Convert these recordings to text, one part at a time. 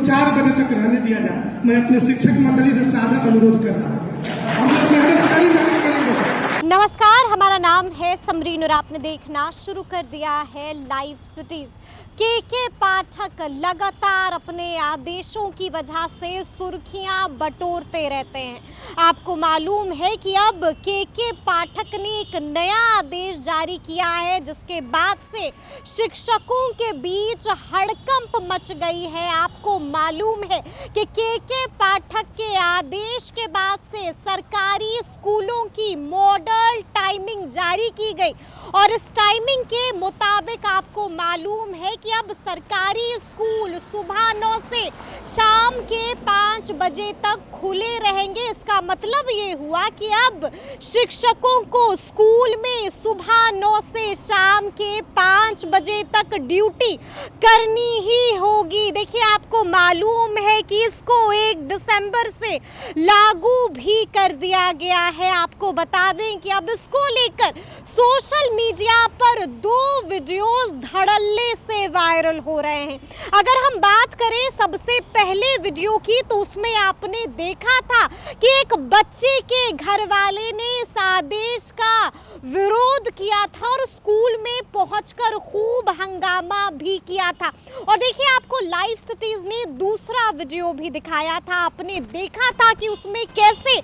4 बजे तक रहने दिया जाए। मैं अपने शिक्षक मंडली से सादा अनुरोध कर रहा हूँ। हम लोग मेहनत करेंगे। नमस्कार, हमारा नाम है समरीन और आपने देखना शुरू कर दिया है लाइव सिटीज। के पाठक लगातार अपने आदेशों की वजह से सुर्खियां बटोरते रहते हैं। आपको मालूम है कि अब के पाठक ने एक नया आदेश जारी किया है, जिसके बाद से शिक्षकों के बीच हड़कंप मच गई है। आपको मालूम है कि के पाठक के आदेश के बाद से सरकारी स्कूलों की मॉडल टाइमिंग जारी की गई और इस टाइमिंग के मुताबिक आपको मालूम है कि अब सरकारी स्कूल सुबह 9 से शाम के 5 बजे तक खुले रहेंगे। इसका मतलब ये हुआ कि अब शिक्षकों को स्कूल में सुबह 9 से शाम के 5 बजे तक ड्यूटी करनी ही होगी। देखिए, आपको मालूम है कि इसको 1 दिसंबर से लागू भी कर दिया गया है। आपको बता दें कि अब इसको लेकर सोशल मीडिया पर 2 वीडियोस धड़ल्ले से वायरल हो रहे हैं। अगर हम बात करें सबसे पहले वीडियो की, तो उसमें आपने देखा था कि एक बच्चे के घर वाले ने इस आदेश का विरोध किया था और स्कूल में पहुंचकर खूब हंगामा भी किया था। और देखिए, आपको लाइव सिटीज ने दूसरा वीडियो भी दिखाया था। आपने देखा था कि उसमें कैसे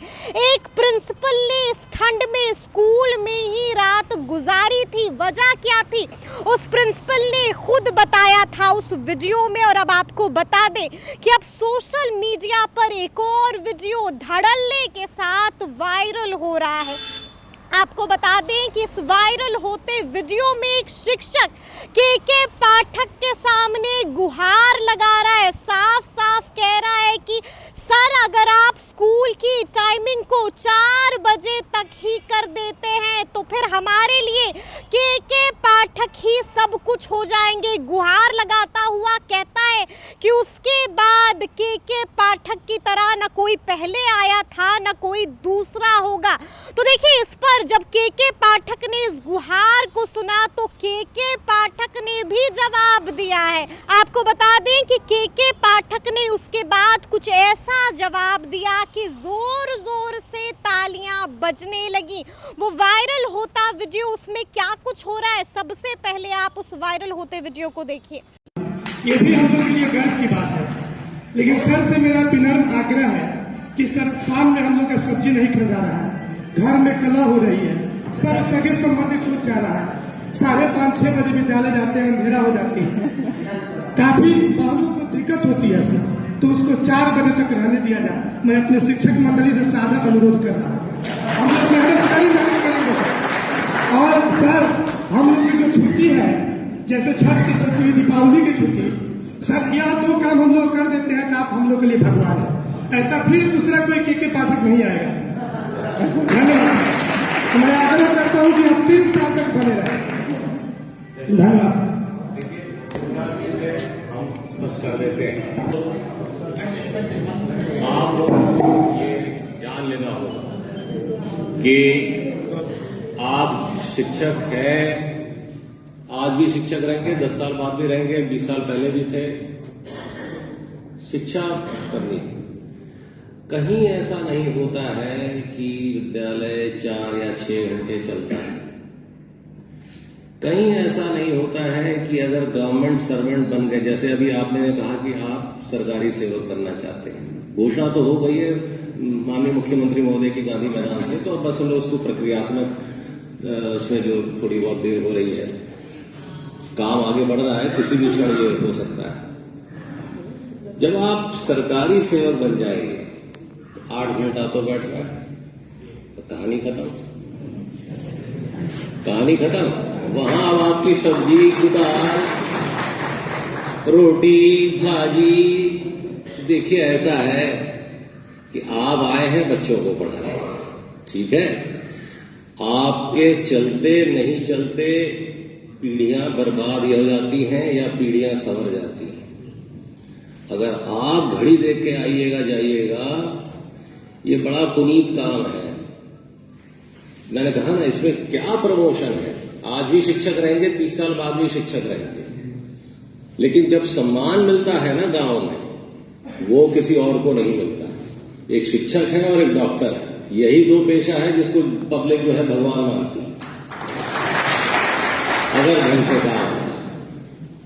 एक प्रिंसिपल ने इस ठंड में स्कूल में ही रात गुजारी थी। वजह क्या थी, उस प्रिंसिपल ने खुद बताया था उस वीडियो में। और अब आपको बता दें कि अब सोशल मीडिया पर एक और वीडियो धड़ल्ले के साथ वायरल हो रहा है। आपको बता दें कि इस वायरल होते वीडियो में एक शिक्षक के पाठक के सामने गुहार लगा रहा है। साफ साफ कह रहा है कि सर, अगर आप स्कूल की टाइमिंग को 4 बजे तक ही कर देते हैं तो फिर हमारे लिए के पाठक ही सब कुछ हो जाएंगे। गुहार लगाता हुआ कहता है कि उसके बाद के पाठक की तरह न कोई पहले आया था न कोई दूसरा होगा। तो देखिए, इस पर जब के पाठक ने इस गुहार को सुना तो के पाठक ने भी जवाब दिया है। आपको बता दें कि के पाठक ने उसके बाद कुछ ऐसा जवाब दिया कि जोर जोर से तालियां बजने लगी। वो वायरल होता वीडियो, उसमें क्या कुछ हो रहा है, सबसे पहले आप उस वायरल होते वीडियो को देखिए। ये भी हम लोग के लिए गर्व की बात है, लेकिन सर से मेरा विनम्र आग्रह है कि सर, शाम में हम लोग का सब्जी नहीं खरीदा रहा है, घर में कला हो रही है, सर सगे संबंधी छूट जा रहा है, 5:30-6 बजे विद्यालय जाते हैं, अंधेरा हो जाती है, काफी बहनों को दिक्कत होती है सर, तो उसको 4 बजे तक रहने दिया जाए। मैं अपने शिक्षक मंडली से सादा अनुरोध कर रहा हूँ। हम लोग मेहनत करेंगे। और सर, हम लोग की जो छुट्टी है, जैसे छठ की छुट्टी, दीपावली की छुट्टी, सर यह 2 काम हम लोग कर देते हैं तो आप हम लोग के लिए भगवान है। ऐसा फिर दूसरा कोई के पाठक नहीं आएगा। धन्यवाद। मैं आग्रह करता हूँ कि हम 3 साल तक बने रहे। धन्यवाद। आप लोगों को ये जान लेना होगा कि आप शिक्षक हैं, आज भी शिक्षक रहेंगे, 10 साल बाद भी रहेंगे, 20 साल पहले भी थे। शिक्षा करनी, कहीं ऐसा नहीं होता है कि विद्यालय 4 या 6 घंटे चलता है। कहीं ऐसा नहीं होता है कि अगर गवर्नमेंट सर्वेंट बन गए, जैसे अभी आपने कहा कि आप सरकारी सेवक बनना चाहते हैं, घोषणा तो हो गई है माननीय मुख्यमंत्री महोदय की गांधी मैदान से, तो बस हम लोग उसको प्रक्रियात्मक उसमें जो थोड़ी बहुत देर हो रही है, काम आगे बढ़ रहा है, किसी भी क्षण ये हो सकता है। जब आप सरकारी सेवक बन जाएंगे तो 8 घंटा तो बैठ गए, तो कहानी खत्म। कहानी खत्म। वहां अब आपकी सब्जी, दाल, रोटी, भाजी, देखिए ऐसा है कि आप आए हैं बच्चों को पढ़ाने, ठीक है, आपके चलते नहीं चलते पीढ़ियां बर्बाद हो जाती हैं या पीढ़ियां संवर जाती हैं। अगर आप घड़ी देख के आइएगा जाइएगा, ये बड़ा पुनीत काम है। मैंने कहा ना, इसमें क्या प्रमोशन है। आज भी शिक्षक रहेंगे, 30 साल बाद भी शिक्षक रहेंगे, लेकिन जब सम्मान मिलता है ना गांव में, वो किसी और को नहीं मिलता। एक शिक्षक है और एक डॉक्टर है, यही दो पेशा है जिसको पब्लिक जो है भगवान मानती है। अगर ढंग से काम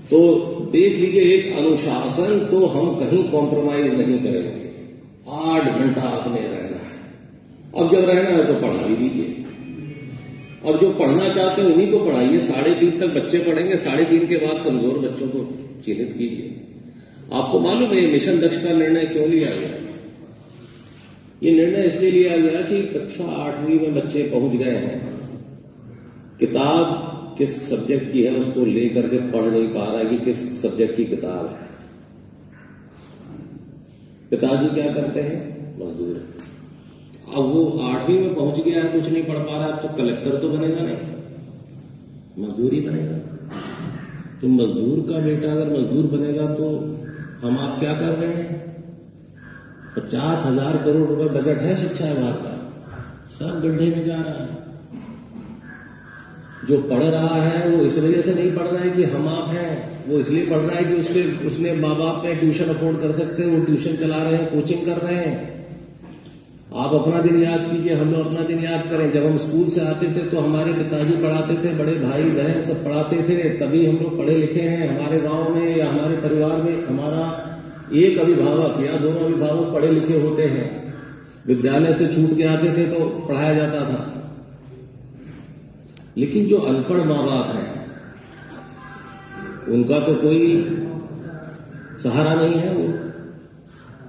तो देख लीजिए, एक अनुशासन तो हम कहीं कॉम्प्रोमाइज नहीं करेंगे। 8 घंटा आपने रहना है। अब जब रहना है तो पढ़ा भी दीजिए। अब जो पढ़ना चाहते हैं उन्हीं को पढ़ाइए। 3:30 तक बच्चे पढ़ेंगे, 3:30 के बाद कमजोर बच्चों को चिन्हित कीजिए। आपको मालूम है मिशन दक्ष का निर्णय क्यों लिया गया? ये निर्णय इसलिए लिया गया कि कक्षा 8वीं में बच्चे पहुंच गए हैं, किताब किस सब्जेक्ट की है उसको लेकर के पढ़ नहीं पा रहा है कि किस सब्जेक्ट की किताब है। पिताजी क्या करते हैं? मजदूर है। अब वो 8वीं में पहुंच गया है, कुछ नहीं पढ़ पा रहा है, तो कलेक्टर तो बनेगा नहीं, मजदूर ही बनेगा। तो मजदूर का बेटा अगर मजदूर बनेगा तो हम आप क्या कर रहे हैं? 50,000 करोड़ रुपए बजट है शिक्षा विभाग का, सब गड्ढे में जा रहा है। जो पढ़ रहा है वो इस वजह से नहीं पढ़ रहा है कि हम आप हैं, वो इसलिए पढ़ रहा है कि उसने माँ बाप ने ट्यूशन अफोर्ड कर सकते हैं, वो ट्यूशन चला रहे हैं, कोचिंग कर रहे हैं। आप अपना दिन याद कीजिए, हम लोग अपना दिन याद करें। जब हम स्कूल से आते थे तो हमारे पिताजी पढ़ाते थे, बड़े भाई बहन सब पढ़ाते थे, तभी हम लोग पढ़े लिखे हैं। हमारे गांव में या हमारे परिवार में हमारा एक अभिभावक या दोनों अभिभावक पढ़े लिखे होते हैं। विद्यालय से छूट के आते थे तो पढ़ाया जाता था। लेकिन जो अनपढ़ माँ बाप हैं उनका तो कोई सहारा नहीं है।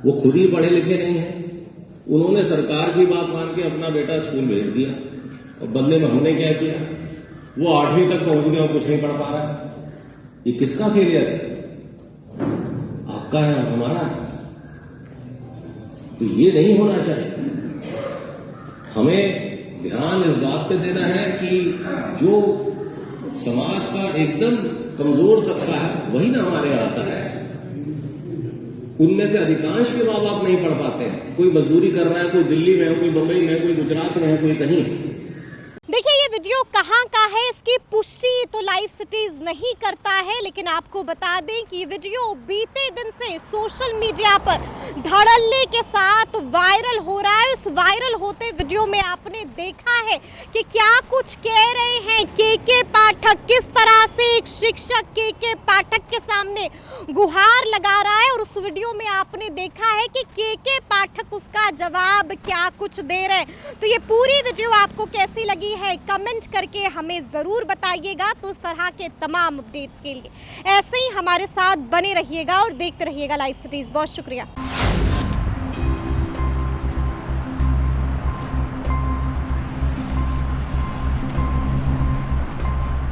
वो खुद ही पढ़े लिखे नहीं है। उन्होंने सरकार की बात मान के अपना बेटा स्कूल भेज दिया, और बदले में हमने क्या किया? वो 8वीं तक पहुंच गया और कुछ नहीं पढ़ पा रहा। ये किसका फेलियर है? आपका है, हमारा? तो ये नहीं होना चाहिए। हमें ध्यान इस बात पे देना है कि जो समाज का एकदम कमजोर तबका है वही ना हमारे यहाँ आता है। उनमें से अधिकांश के माँ बाप नहीं पढ़ पाते हैं। कोई मजदूरी कर रहा है, कोई दिल्ली में है, कोई मुंबई में है, कोई गुजरात में है, कोई कहीं है। देखिए ये वीडियो कहाँ का है इसकी पुष्टि तो लाइव सिटीज नहीं करता है, लेकिन आपको बता दें कि ये वीडियो बीते दिन से सोशल मीडिया पर धड़ल्ले के साथ वायरल हो रहा है। उस वायरल होते वीडियो में आपने देखा है कि क्या कुछ कह रहे हैं के पाठक, किस तरह से एक शिक्षक के पाठक के सामने गुहार लगा रहा है, और उस वीडियो में आपने देखा है कि के पाठक उसका जवाब क्या कुछ दे रहे हैं। तो ये पूरी वीडियो आपको कैसी लगी है कमेंट करके हमें ज़रूर बताइएगा। तो इस तरह के तमाम अपडेट्स के लिए ऐसे ही हमारे साथ बने रहिएगा और देखते रहिएगा लाइव सिटीज़। बहुत शुक्रिया।